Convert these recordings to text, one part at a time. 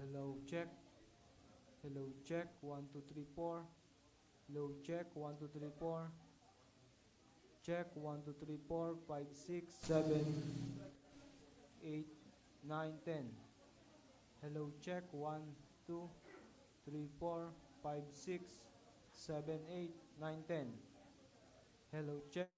Hello, check. Hello, check. 1, 2, 3, 4. Hello, check. 1, 2, 3, 4. Check. 1, 2, 3, 4, 5, 6, 7, 8, 9, 10. Hello, check. 1, 2, 3, 4, 5, 6, 7, 8, 9, 10. Hello, check.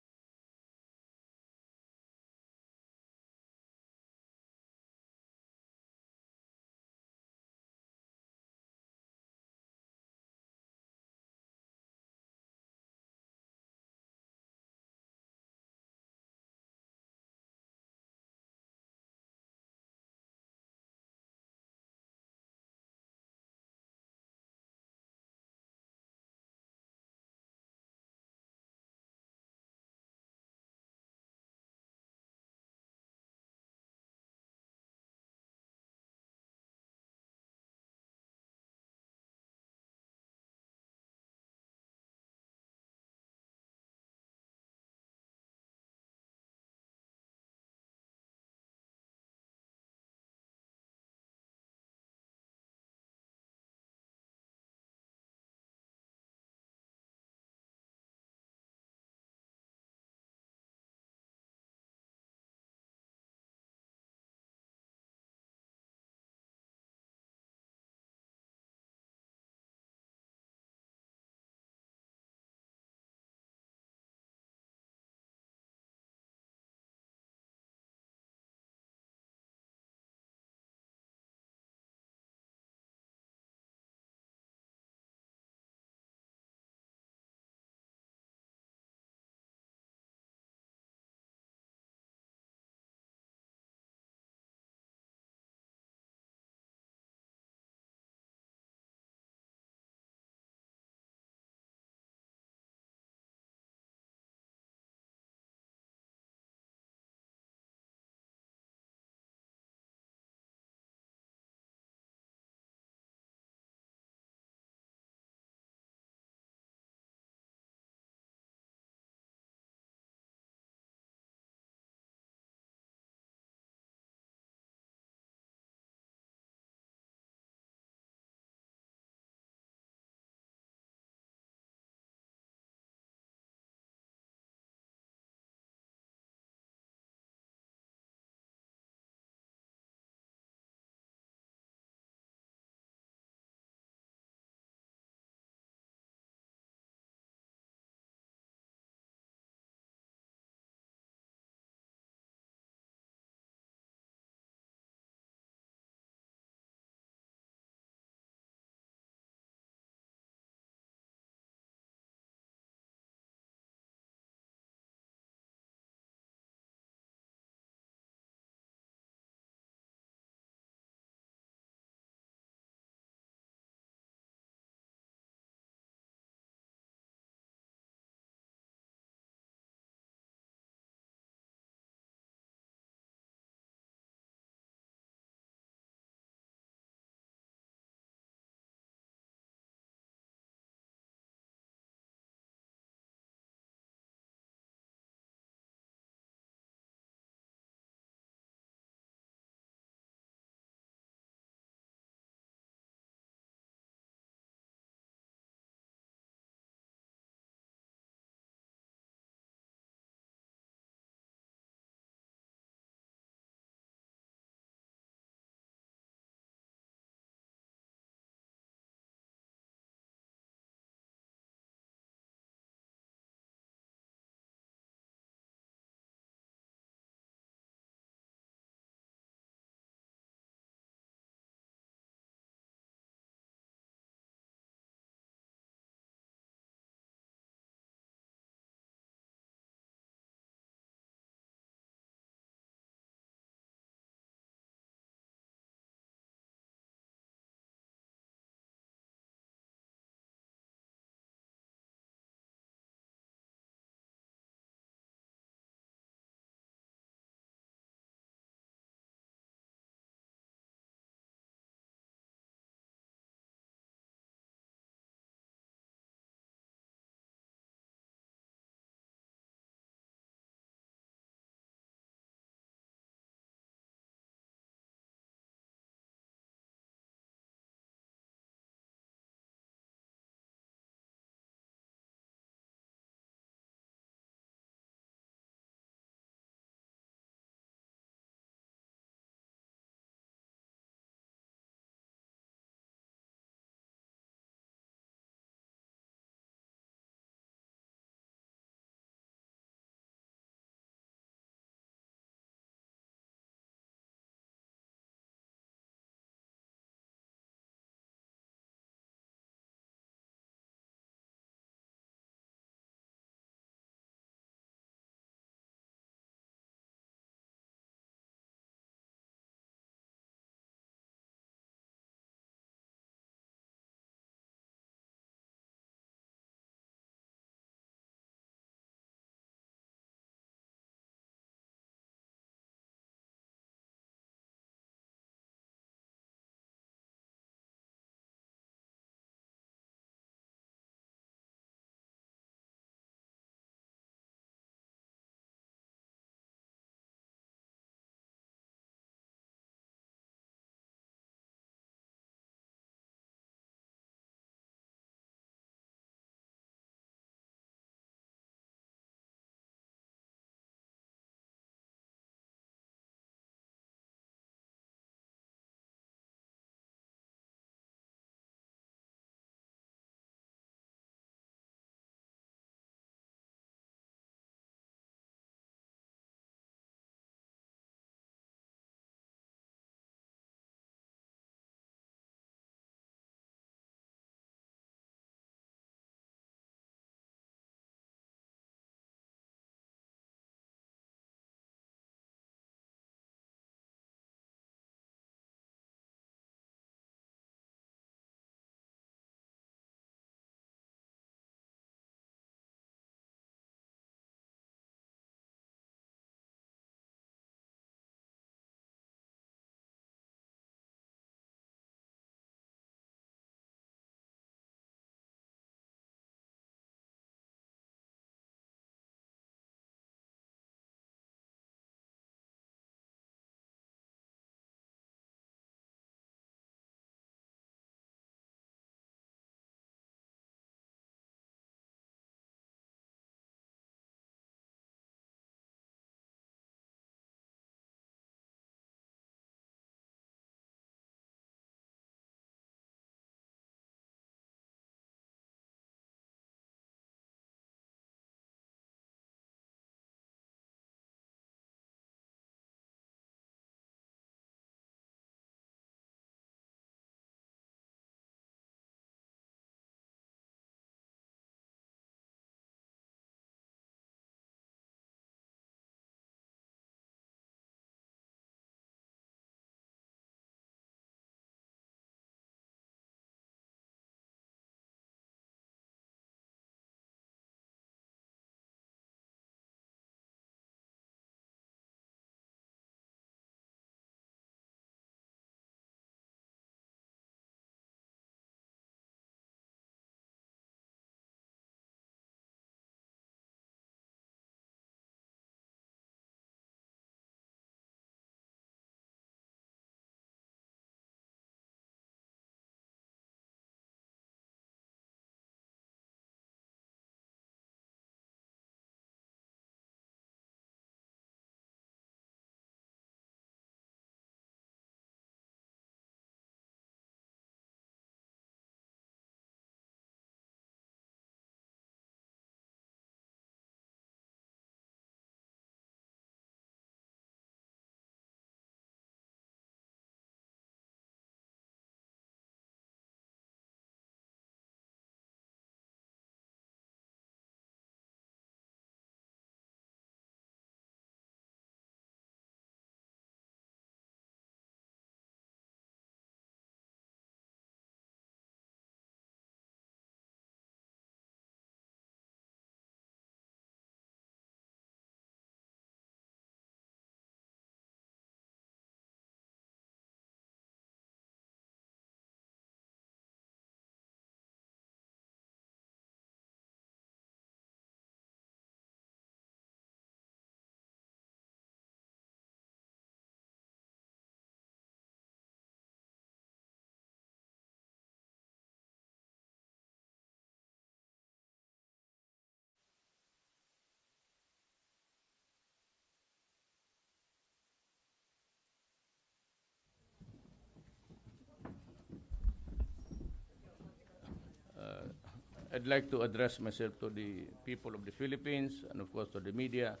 I'd like to address myself to the people of the Philippines and of course to the media.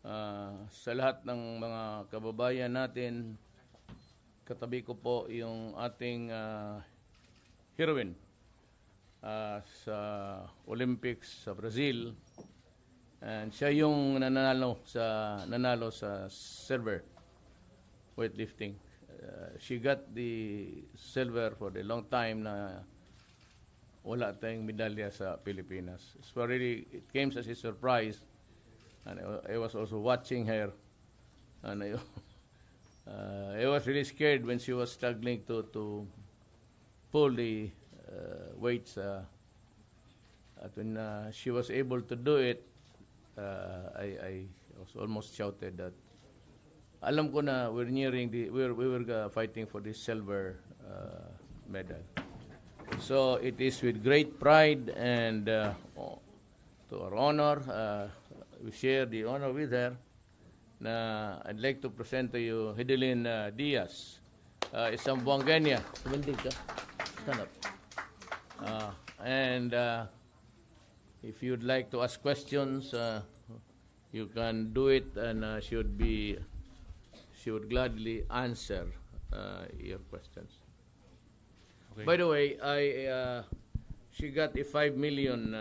Sa lahat ng mga kababayan natin, katabi ko po yung ating heroine sa Olympics sa Brazil. And siya yung nanalo sa silver weightlifting. She got the silver for the long time na wala tayong medalya sa Pilipinas. So really, it came as a surprise. And I was also watching her. And I was really scared when she was struggling to pull the weights. At when she was able to do it, I was almost shouted that alam ko na we were fighting for this silver medal. So it is with great pride and to our honor, we share the honor with her. Na I'd like to present to you Hidilyn Diaz, isang Buanganya. Sumundig ka. Stand up. And if you'd like to ask questions, you can do it, and she would gladly answer your questions. Okay. By the way, she got a 5 million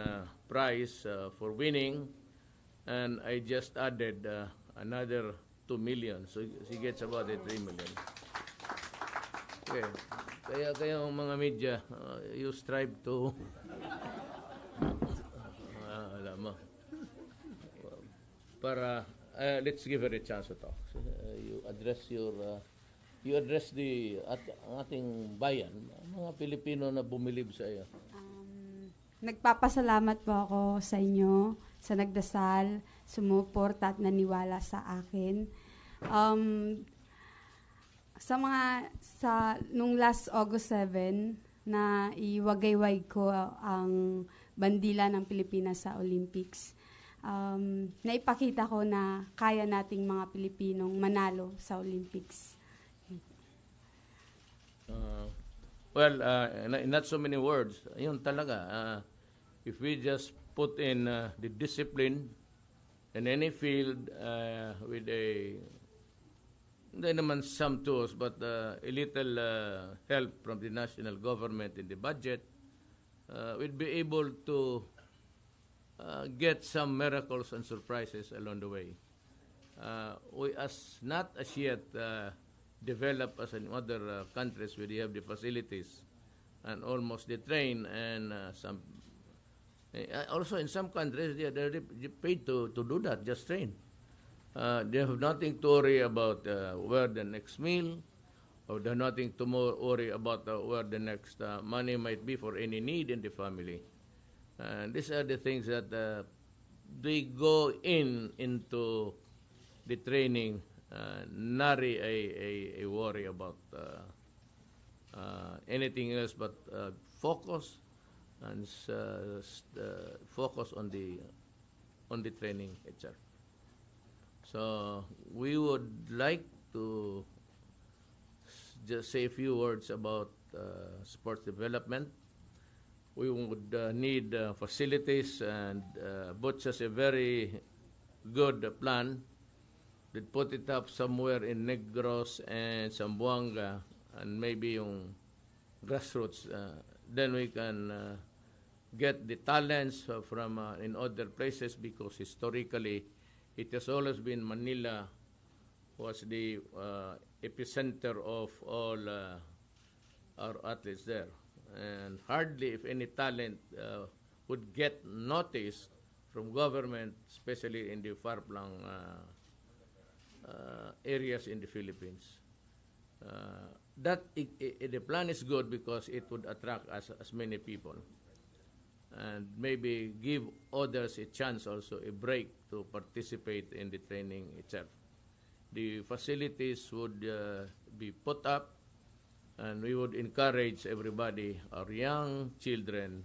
prize for winning, and I just added another 2 million, so she gets about 3 million. Okay. Kaya kayong mga media, you strive to alam mo, para let's give her a chance to talk. You address the ating bayan, mga Pilipino na bumilib sa iyo. Nagpapasalamat po ako sa inyo, sa nagdasal, sumuporta at naniwala sa akin. Nung last August 7, na iwagayway ko ang bandila ng Pilipinas sa Olympics. Naipakita ko na kaya nating mga Pilipinong manalo sa Olympics. Not so many words. Yun talaga. If we just put in the discipline in any field with hindi naman some tools, but a little help from the national government in the budget, we'd be able to get some miracles and surprises along the way. We not as yet develop as in other countries where they have the facilities and almost they train, and some also in some countries they're paid to do that, just train. They have nothing to worry about where the next meal, or they have nothing to worry about where the next money might be for any need in the family. And these are the things that they go into the training, not a worry about anything else, but focus and focus on the training itself. So we would like to just say a few words about sports development. We would need facilities, and Butch has a very good plan. We'd put it up somewhere in Negros and Zamboanga, and maybe yung grassroots. Then we can get the talents from in other places, because historically it has always been Manila was the epicenter of all our athletes there. And hardly if any talent would get noticed from government, especially in the far-flung areas in the Philippines. The plan is good because it would attract as many people, and maybe give others a chance, also a break to participate in the training itself. The facilities would be put up, and we would encourage everybody, our young children,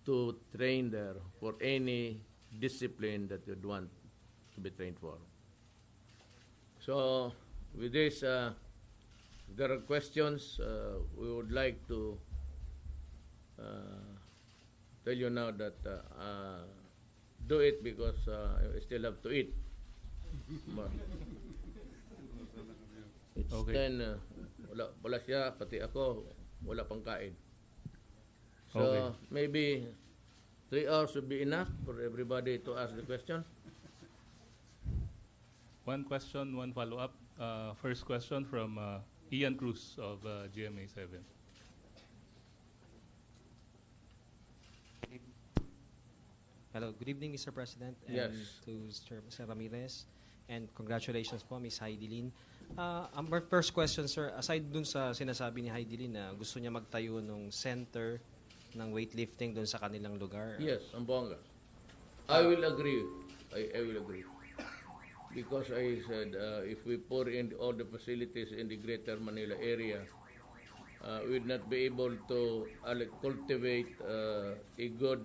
to train there for any discipline that you'd want to be trained for. So with this, if there are questions, we would like to tell you now that do it because I still have to eat. But it's Okay. 10, wala siya, pati ako, wala pang kain. So, Okay. maybe 3 hours would be enough for everybody to ask the question. One question, one follow-up. First question from Ian Cruz of GMA 7. Hello, good evening, Mr. President, and Yes. to Mr. Ramirez, and congratulations po, Ms. Hidilyn. Ang first question, sir, aside dun sa sinasabi ni Hidilyn na gusto niya magtayo ng center ng weightlifting dun sa kanilang lugar. Yes, ang bongga. I will agree. I will agree. Because I said, if we pour in all the facilities in the Greater Manila area, we would not be able to cultivate a good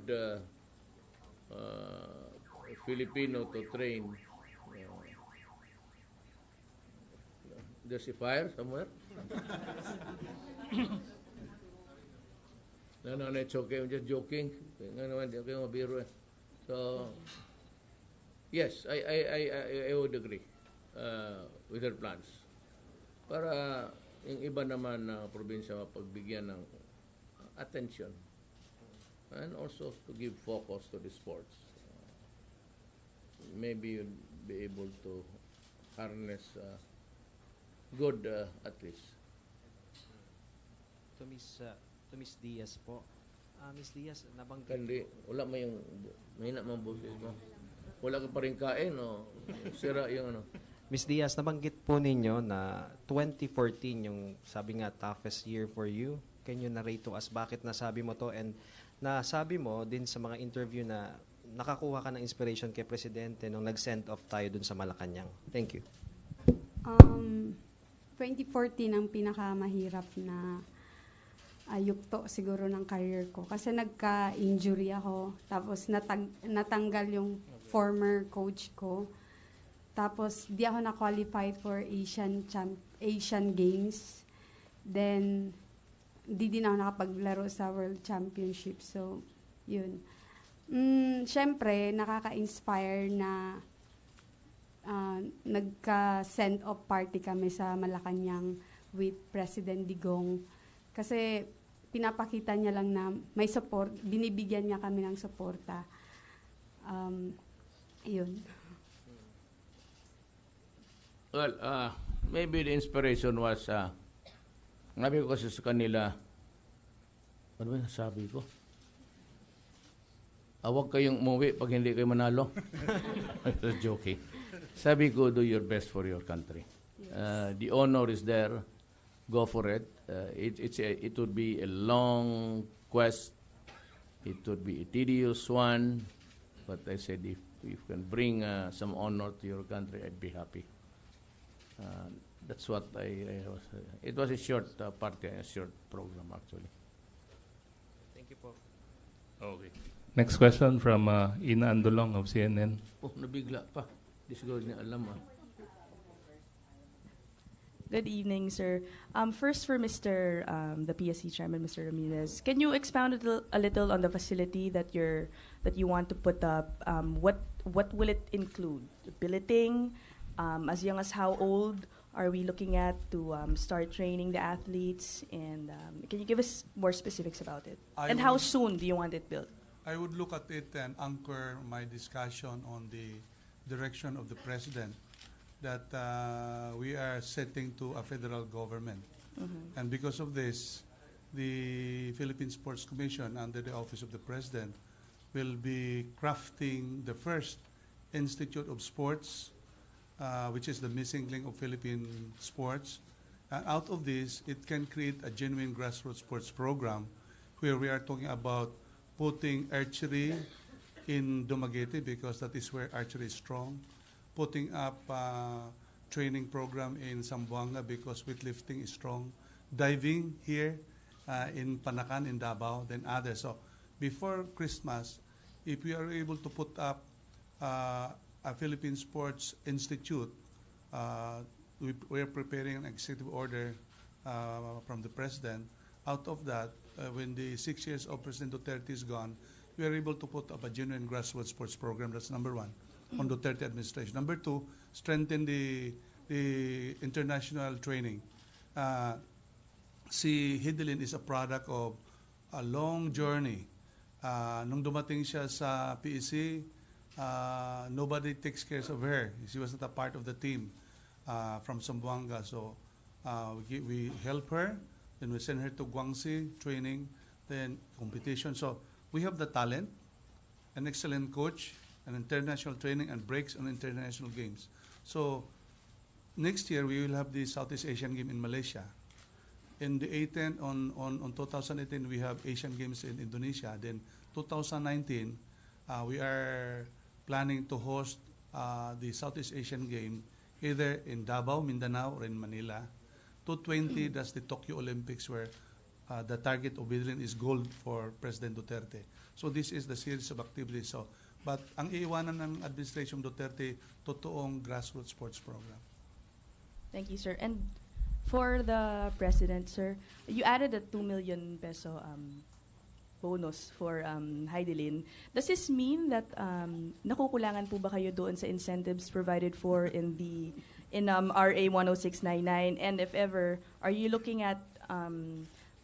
Filipino to train. There's a fire somewhere? No, it's okay. I'm just joking. Nga naman, di kayo mabiro eh. So, yes, I would agree with their plans. Para yung iba naman na probinsya mapagbigyan ng attention and also to give focus to the sports. Maybe you'll be able to harness good athletes. To Miss Diaz po. Miss Diaz, nabanggit Kandi, wala mo yung, mahina mo ang boses mo. Wala ka pa rin kain, o sira yung ano. Miss Diaz, nabanggit po ninyo na 2014 yung sabi nga toughest year for you. Can you narrate to us bakit nasabi mo to, and nasabi mo din sa mga interview na nakakuha ka ng inspiration kay Presidente nung nag-send off tayo dun sa Malacanang. Thank you. 2014 ang pinakamahirap na yugto siguro ng career ko. Kasi nagka-injury ako. Tapos natanggal yung former coach ko. Tapos di ako na-qualify for Asian Games. Then, di din ako nakapaglaro sa World Championship. So, yun. Siyempre, nakaka-inspire na nagka-send off party kami sa Malacanang with President Digong. Kasi pinapakita niya lang na may support, binibigyan niya kami ng suporta. Yun. Well, maybe the inspiration was, sabi ko kasi sa kanila, ano ba yung sabi ko? Huwag kayong umuwi pag hindi kayo manalo. I was joking. Sabi ko, do your best for your country. The honor is there. Go for it. It would be a long quest. It would be a tedious one. But I said, if you can bring some honor to your country, I'd be happy. That's what I was. It was a short party, a short program actually. Thank you po. Okay. Next question from Ina Andolong of CNN. Oh, nabigla pa. Di siguro niya alam Good evening, sir. First for Mr. The PSC Chairman, Mr. Ramirez, can you expound a little on the facility that you want to put up? What will it include? Billeting? As young as how old are we looking at to start training the athletes? And can you give us more specifics about it? And how soon do you want it built? I would look at it and anchor my discussion on the direction of the President that we are setting to a federal government. And because of this, the Philippine Sports Commission under the Office of the President will be crafting the first Institute of Sports, which is the missing link of Philippine sports. And out of this, it can create a genuine grassroots sports program where we are talking about putting archery in Dumaguete because that is where archery is strong, putting up a training program in Zamboanga because weightlifting is strong, diving here in Panacan, in Davao, then others. So before Christmas, if we are able to put up a Philippine Sports Institute, we are preparing an executive order from the President. Out of that, when the 6 years of President Duterte is gone, we are able to put up a genuine grassroots sports program. That's number one, on Duterte administration. Number two, strengthen the international training. Si Hidilyn is a product of a long journey. Nung dumating siya sa PEC, nobody takes care of her. She was not a part of the team from Zamboanga. So we help her, then we send her to Guangxi training, then competition. So we have the talent, an excellent coach, an international training, and breaks on international games. So next year we will have the Southeast Asian Game in Malaysia. In the 18 on 2018 we have Asian Games in Indonesia. Then 2019 we are planning to host the Southeast Asian Game either in Davao, Mindanao, or in Manila. 2020 that's the Tokyo Olympics where the target of Hidilyn is gold for President Duterte. So this is the series of activities. So, but ang iiwanan ng administration Duterte, totoong grassroots sports program. Thank you, sir. And for the president, sir, you added a 2 million peso bonus for Hidilyn. Does this mean that nakukulangan po ba kayo doon sa incentives provided for in RA 10699? And if ever, are you looking at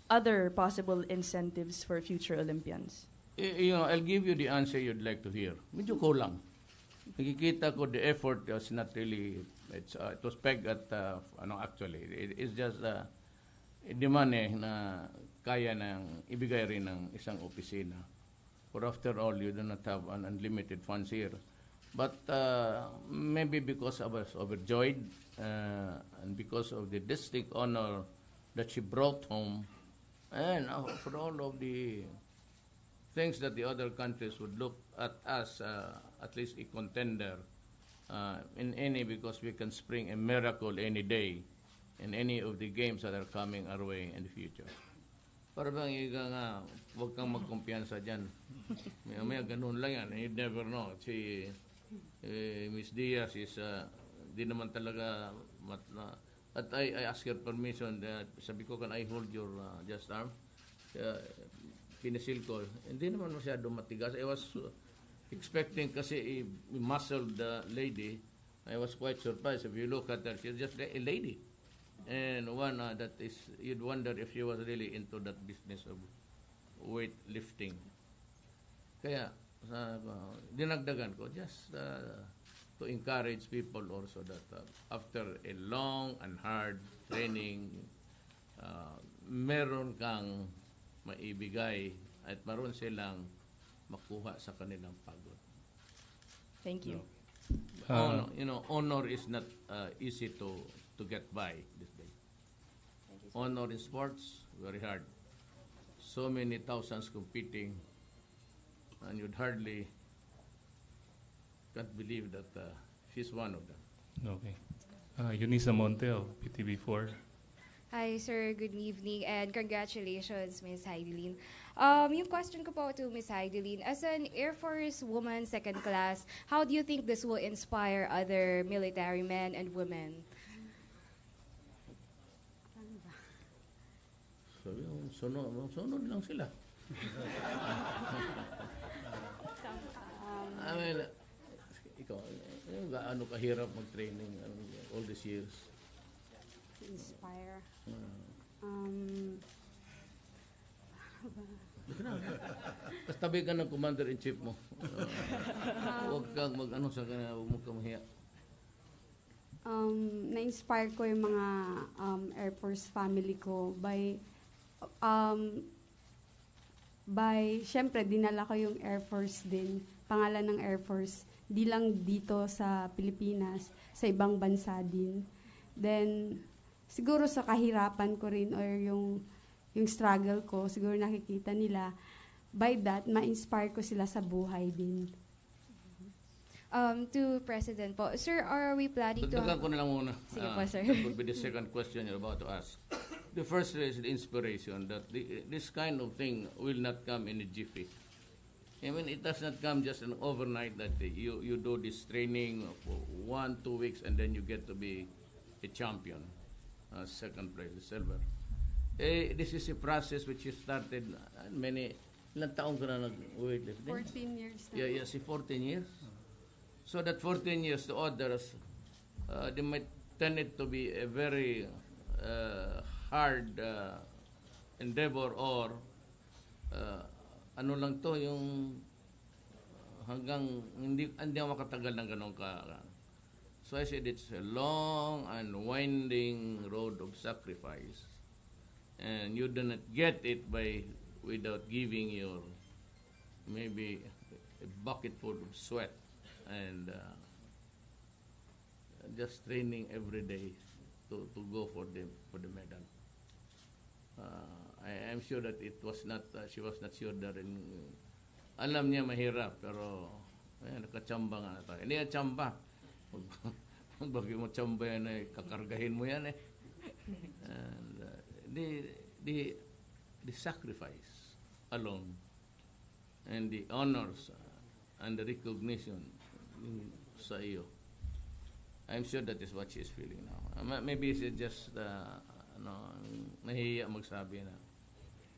other possible incentives for future Olympians? I'll give you the answer you'd like to hear. Medyo kulang. Nakikita ko the effort was not really, it was pegged at, actually, it's just the money na kaya nang ibigay rin ng isang opisina. For after all, you do not have an unlimited funds here. But maybe because I was overjoyed and because of the distinct honor that she brought home, and for all of the things that the other countries would look at us, at least a contender in any, because we can spring a miracle any day in any of the games that are coming our way in the future. Para bang iga nga, huwag kang magkumpiyansa dyan. May ganun lang yan. You never know. Si Miss Diaz is, di naman talaga, at I ask her permission that, sabi ko, can I hold your just arm? Pinasil ko. Hindi naman masyado matigas. I was expecting kasi a muscled lady. I was quite surprised. If you look at her, she's just a lady. And one that is, you'd wonder if she was really into that business of weightlifting. Kaya, dinagdagan ko just to encourage people also that after a long and hard training, meron kang maibigay at maroon silang makuha sa kanilang pagod. Thank you. Honor is not easy to get by this day. Honor in sports, very hard. So many thousands competing, and you'd hardly can't believe that she's one of them. Okay. Eunice Monte of PTV4. Hi, sir. Good evening and congratulations, Ms. Hidilyn. Yung question ko po to Ms. Hidilyn, as an Air Force woman, second class, how do you think this will inspire other military men and women? So yung sunod lang sila. I mean, ikaw, gaano kahirap mag-training all these years? Inspire. Tapos tabi ka ng commander-in-chief mo. Huwag kang mag-ano sa kanya, huwag mo kang mahiya. Na-inspire ko yung mga Air Force family ko by syempre, dinala ko yung Air Force din, pangalan ng Air Force, di lang dito sa Pilipinas, sa ibang bansa din. Then, siguro sa kahirapan ko rin or yung struggle ko, siguro nakikita nila, by that, ma-inspire ko sila sa buhay din. To President po, sir, are we planning to... Dagdagan ko na lang muna. Sige po, sir. That would be the second question you're about to ask. The first is the inspiration that this kind of thing will not come in a jiffy. I mean, it does not come just an overnight that you do this training for 1-2 weeks and then you get to be a champion, second place, silver. This is a process which started many Ilang taong ka na nag-weightlifting? 14 years na. Yeah, yeah, si 14 years. So that 14 years to others, they might tend it to be a very hard endeavor or ano lang to, yung hanggang hindi ako makatagal ng ganun ka. So I said it's a long and winding road of sacrifice. And you do not get it without giving your maybe a bucket full of sweat and just training every day to go for the medal. I am sure that it was not she was not sure that alam niya mahirap pero nakachamba nga tayo. Hindi na chamba. Bagay mo chamba yan kakargahin mo yan And the sacrifice alone and the honors and the recognition sa iyo. I'm sure that is what she is feeling now. Maybe it's just nahihiya magsabi na.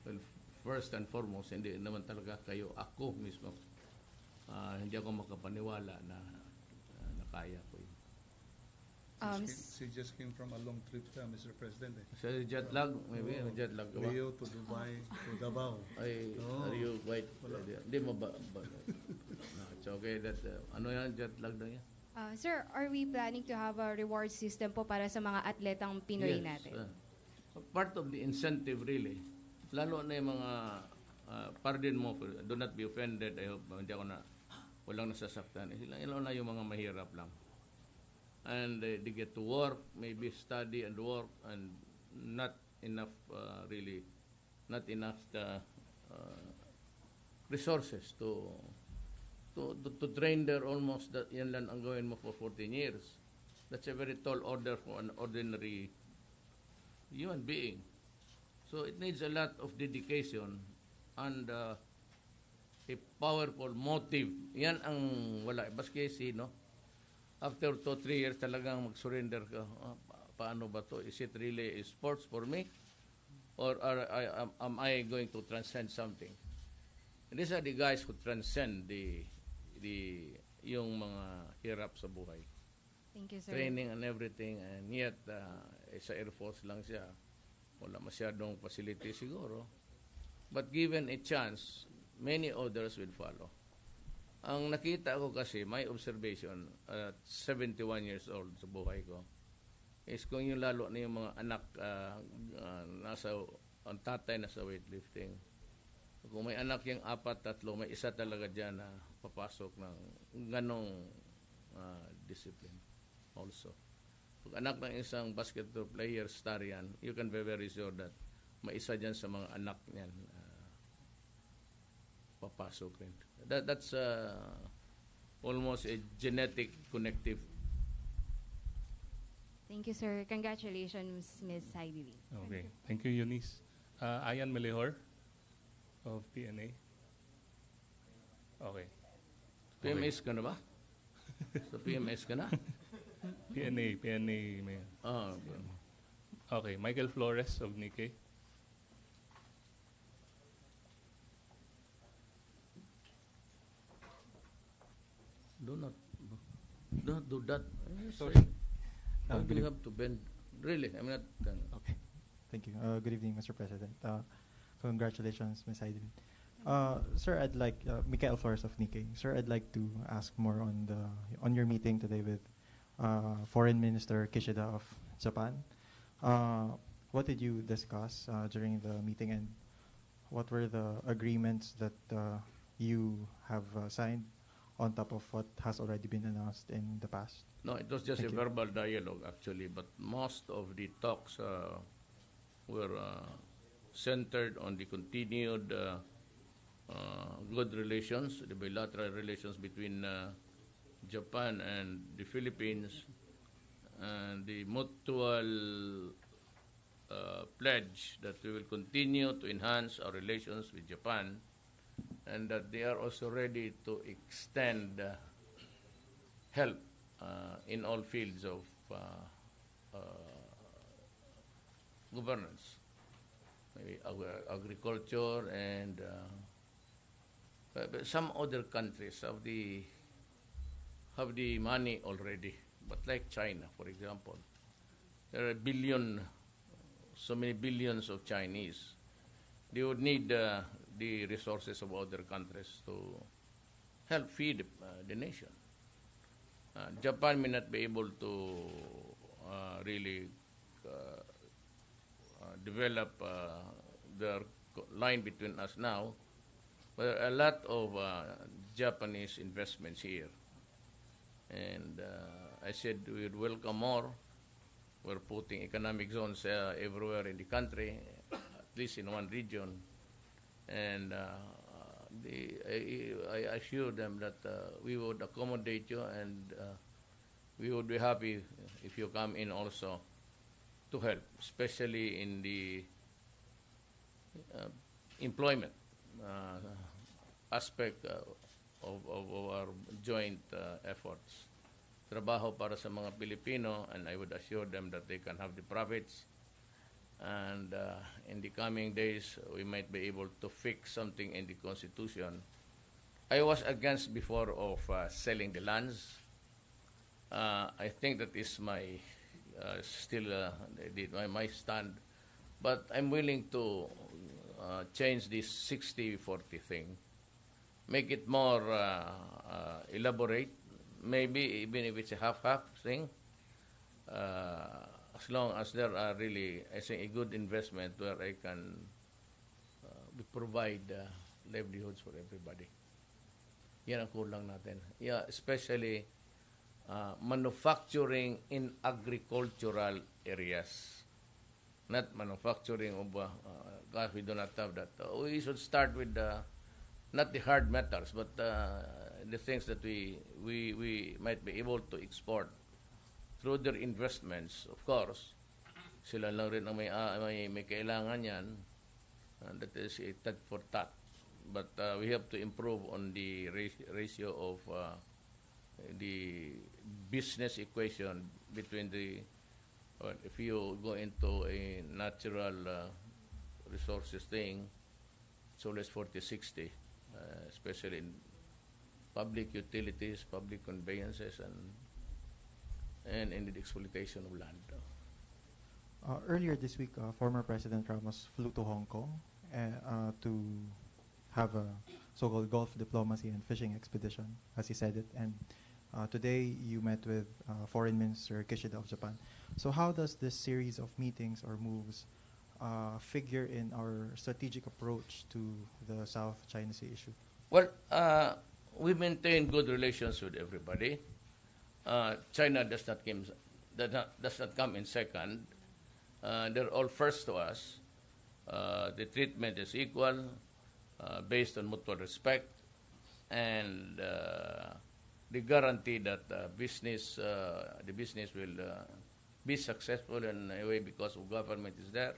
Well, first and foremost, hindi naman talaga kayo, ako mismo. Hindi ako makapaniwala na kaya ko yun. She just came from a long trip, Mr. President. Sa jet lag, maybe jet lag ka ba? Rio to Dubai to Davao. Are you quite? Hindi mo ba? No, it's okay that ano yan, jet lag na yan? Sir, are we planning to have a reward system po para sa mga atletang Pinoy natin? Part of the incentive really. Lalo na yung mga, pardon mo, do not be offended. I hope hindi ako walang nasasaktan. Lalo na yung mga mahirap lang. And they get to work, maybe study and work, and not enough really, not enough resources to train there almost that yan lang ang gawin mo for 14 years. That's a very tall order for an ordinary human being. So it needs a lot of dedication and a powerful motive. Yan ang wala. Baski sino, after 2-3 years talagang mag-surrender ka. Paano ba to? Is it really a sports for me? Or am I going to transcend something? And these are the guys who transcend yung mga hirap sa buhay. Thank you, sir. Training and everything, and yet sa Air Force lang siya. Wala masyadong facility siguro. But given a chance, many others will follow. Ang nakita ko kasi, my observation at 71 years old sa buhay ko, is kung yung lalo na yung mga anak ang tatay nasa weightlifting. Kung may anak yung 4-3, may isa talaga dyan na papasok ng ganong discipline also. Pag anak ng isang basketball player, star yan, you can be very sure that may isa dyan sa mga anak niyan papasok rin. That's almost a genetic connective. Thank you, sir. Congratulations, Ms. Hidilyn. Okay. Thank you, Eunice. Ayan Melihor of PNA. Okay. PMS ka na ba? Sa PMS ka na? PNA, Mayor. Okay. Okay, Michael Flores of Nikkei. Do not do that. Sorry. Why do Good you have to bend? Really, I'm not. Okay. Thank you. Good evening, Mr. President. Congratulations, Ms. Hidilyn. Sir, I'd like Mikael Flores of Nikkei. Sir, I'd like to ask more on your meeting today with Foreign Minister Kishida of Japan. What did you discuss during the meeting, and what were the agreements that you have signed on top of what has already been announced in the past? No, it was just Thank a you. verbal dialogue actually, but most of the talks were centered on the continued good relations, the bilateral relations between Japan and the Philippines, and the mutual pledge that we will continue to enhance our relations with Japan, and that they are also ready to extend help in all fields of governance, maybe agriculture and But some other countries have the money already. But like China, for example, there are so many billions of Chinese. They would need the resources of other countries to help feed the nation. Japan may not be able to really develop the line between us now, but there are a lot of Japanese investments here. And I said we would welcome more. We're putting economic zones everywhere in the country, at least in one region. And I assure them that we would accommodate you, and we would be happy if you come in also to help, especially in the employment aspect of our joint efforts. Trabaho para sa mga Pilipino, and I would assure them that they can have the profits. And in the coming days, we might be able to fix something in the Constitution. I was against before of selling the lands. I think that is my my stand. But I'm willing to change this 60-40 thing, make it more elaborate, maybe even if it's a half-half thing, as long as there are really, I think, a good investment where I can provide livelihoods for everybody. Yan ang kulang natin. Yeah, especially manufacturing in agricultural areas. Not manufacturing of, because we do not have that. We should start with not the hard metals, but the things that we might be able to export through their investments. Of course, sila lang rin ang may kailangan yan. That is a tat for tat. But we have to improve on the ratio of the business equation between the if you go into a natural resources thing, it's always 40-60, especially in public utilities, public conveyances, and in the exploitation of land. Earlier this week, former President Ramos flew to Hong Kong to have a so-called Gulf diplomacy and fishing expedition, as he said it. And today you met with Foreign Minister Kishida of Japan. So how does this series of meetings or moves figure in our strategic approach to the South China Sea issue? Well, we maintain good relations with everybody. China does not come in second. They're all first to us. The treatment is equal, based on mutual respect, and the guarantee that the business will be successful in a way because of government is there,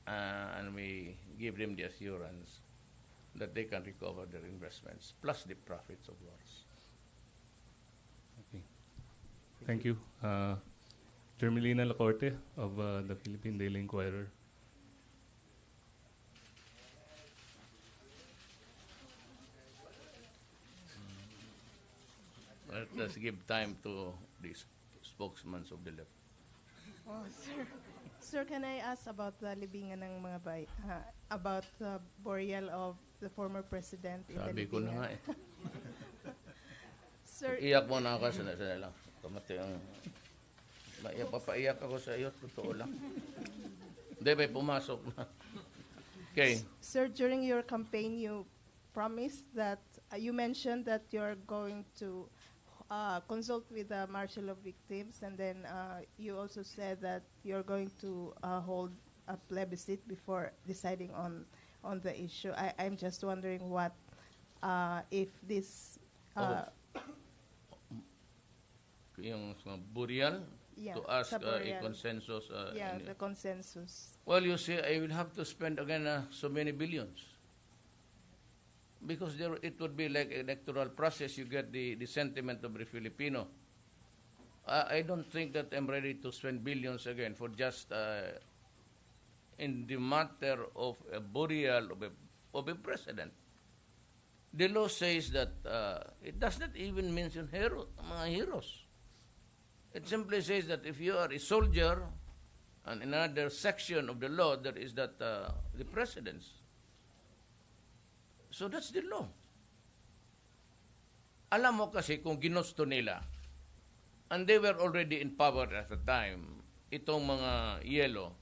and we give them the assurance that they can recover their investments plus the profits of course. Okay. Thank you. Jermelina Lacorte of the Philippine Daily Inquirer. Let's give time to the spokesman of the left. Oh, sir. Sir, can I ask about the libingan ng mga about the burial of the former president in Sabi the ko na libingan? nga eh. Sir, Iyak mo na ako sa lang. Kamati ang... Papaiyak ako sa iyo, totoo lang. Hindi, may pumasok na. Okay. Sir, during your campaign, you promised that, you mentioned that you're going to consult with the marshal of victims, and then you also said that you're going to hold a plebiscite before deciding on the issue. I'm just wondering what, if this... yung burial, yeah, to ask sa a burial. consensus. Yeah, the consensus. Well, you see, I will have to spend again so many billions. Because it would be like electoral process. You get the sentiment of the Filipino. I don't think that I'm ready to spend billions again for just in the matter of a burial of a president. the law says that it does not even mention mga heroes. It simply says that if you are a soldier, and in another section of the law, there is that the presidents. So that's the law. Alam mo kasi kung ginusto nila, and they were already in power at the time, itong mga yelo,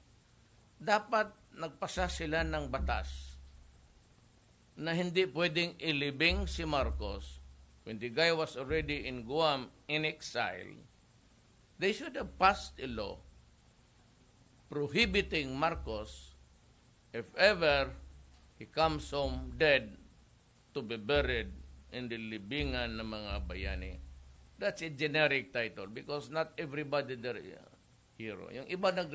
dapat nagpasa sila ng batas na hindi pwedeng ilibing si Marcos when the guy was already in Guam in exile. They should have passed a law prohibiting Marcos, if ever he comes home dead, to be buried in the libingan ng mga bayani. That's a generic title because not everybody there is a hero. Yung iba nag